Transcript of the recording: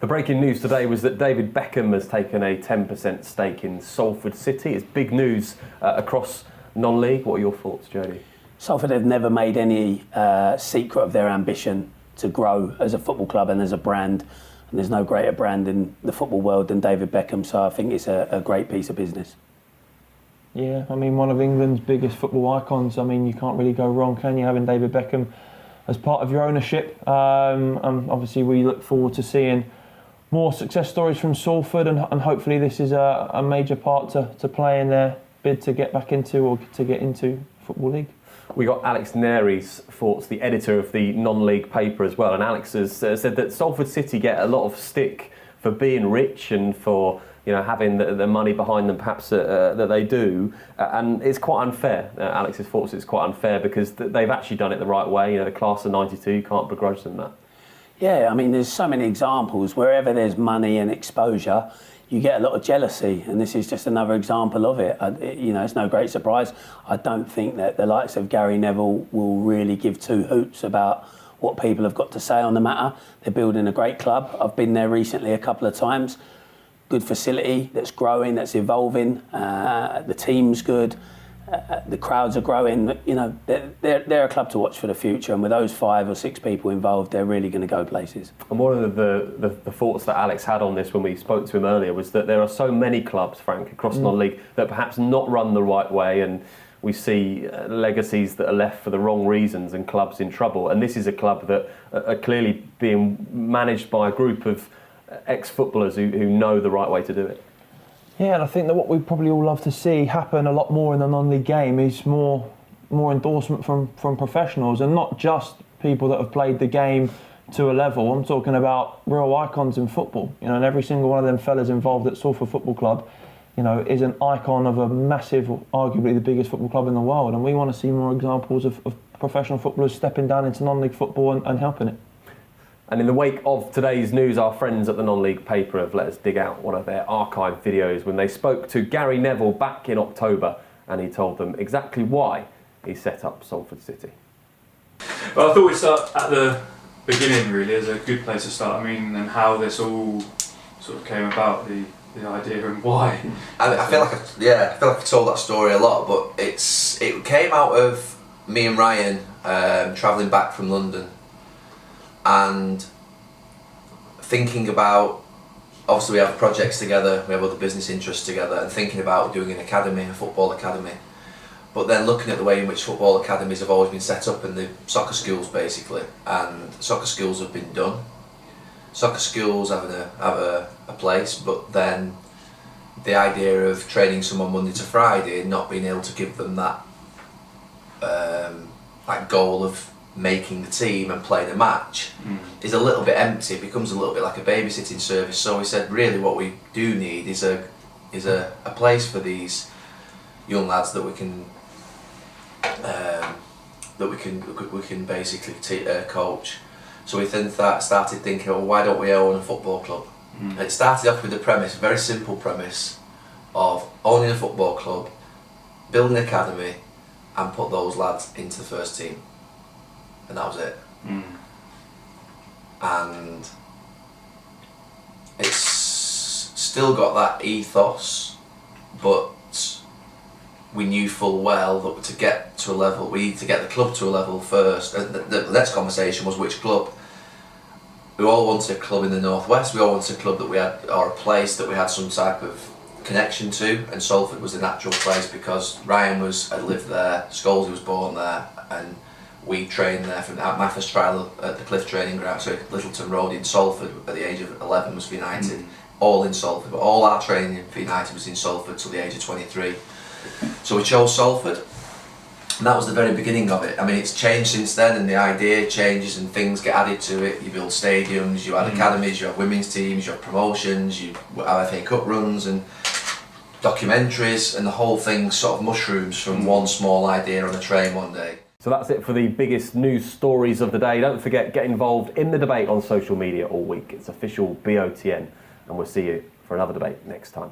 The breaking news today was that David Beckham has taken a 10% stake in Salford City. It's big news across non-league. What are your thoughts, Jody? Salford have never made any secret of their ambition to grow as a football club and as a brand. And there's no greater brand in the football world than David Beckham. So I think it's a great piece of business. Yeah, I mean, one of England's biggest football icons. I mean, you can't really go wrong, can you, having David Beckham as part of your ownership? And obviously we look forward to seeing more success stories from Salford, and hopefully this is a major part to play in their bid to get back into or to get into Football League. We got Alex Neri's thoughts, the editor of the non-league paper as well, and Alex has said that Salford City get a lot of stick for being rich and for having the money behind them perhaps that they do, and it's quite unfair. Alex's thoughts, it's quite unfair because they've actually done it the right way. The class of '92, you can't begrudge them that. Yeah, I mean, there's so many examples. Wherever there's money and exposure, you get a lot of jealousy, and this is just another example of it. It's no great surprise. I don't think that the likes of Gary Neville will really give two hoots about what people have got to say on the matter. They're building a great club. I've been there recently a couple of times. Good facility that's growing, that's evolving. The team's good. The crowds are growing. They're a club to watch for the future, and with those 5 or 6 people involved, they're really going to go places. And one of the thoughts that Alex had on this when we spoke to him earlier was that there are so many clubs, Frank, across non-league that perhaps not run the right way, and we see legacies that are left for the wrong reasons and clubs in trouble. And this is a club that are clearly being managed by a group of ex-footballers who know the right way to do it. Yeah, and I think that what we probably all love to see happen a lot more in the non-league game is more endorsement from professionals, and not just people that have played the game to a level. I'm talking about real icons in football, and every single one of them fellas involved at Salford Football Club, is an icon of a massive, arguably the biggest football club in the world, and we want to see more examples of professional footballers stepping down into non-league football and helping it. And in the wake of today's news, our friends at the non-league paper have let us dig out one of their archive videos when they spoke to Gary Neville back in October, and he told them exactly why he set up Salford City. Well, I thought we'd start at the beginning, really, as a good place to start. I mean, and how this all sort of came about, the idea and why. I feel like I've told that story a lot, but it came out of me and Ryan travelling back from London and thinking about, obviously we have projects together, we have other business interests together, and thinking about doing an academy, a football academy, but then looking at the way in which football academies have always been set up in the soccer schools basically, and soccer schools have been done. Soccer schools have a place, but then the idea of training someone Monday to Friday and not being able to give them that goal of making the team and playing a match is a little bit empty. It becomes a little bit like a babysitting service. So we said, really, what we do need is a place for these young lads that we can basically coach. So we then started thinking, well, why don't we own a football club? And it started off with the premise, a very simple premise, of owning a football club, building an academy, and put those lads into the first team. And that was it. And it's still got that ethos, but we knew full well that to get to a level, we need to get the club to a level first. And the next conversation was which club. We all wanted a club in the northwest. We all wanted a club that we had, or a place that we had some type of connection to, and Salford was the natural place because Ryan had lived there, Scholesy was born there, and we trained there. From my first trial at the Cliff Training Ground, so Littleton Road in Salford at the age of 11 was for United, all in Salford, but all our training for United was in Salford till the age of 23. So we chose Salford, and that was the very beginning of it. I mean, it's changed since then, and the idea changes and things get added to it. You build stadiums, you add academies, you have women's teams, you have promotions, you have FA Cup runs and documentaries, and the whole thing sort of mushrooms from one small idea on a train one day. So that's it for the biggest news stories of the day. Don't forget, get involved in the debate on social media all week. It's official BOTN, and we'll see you for another debate next time.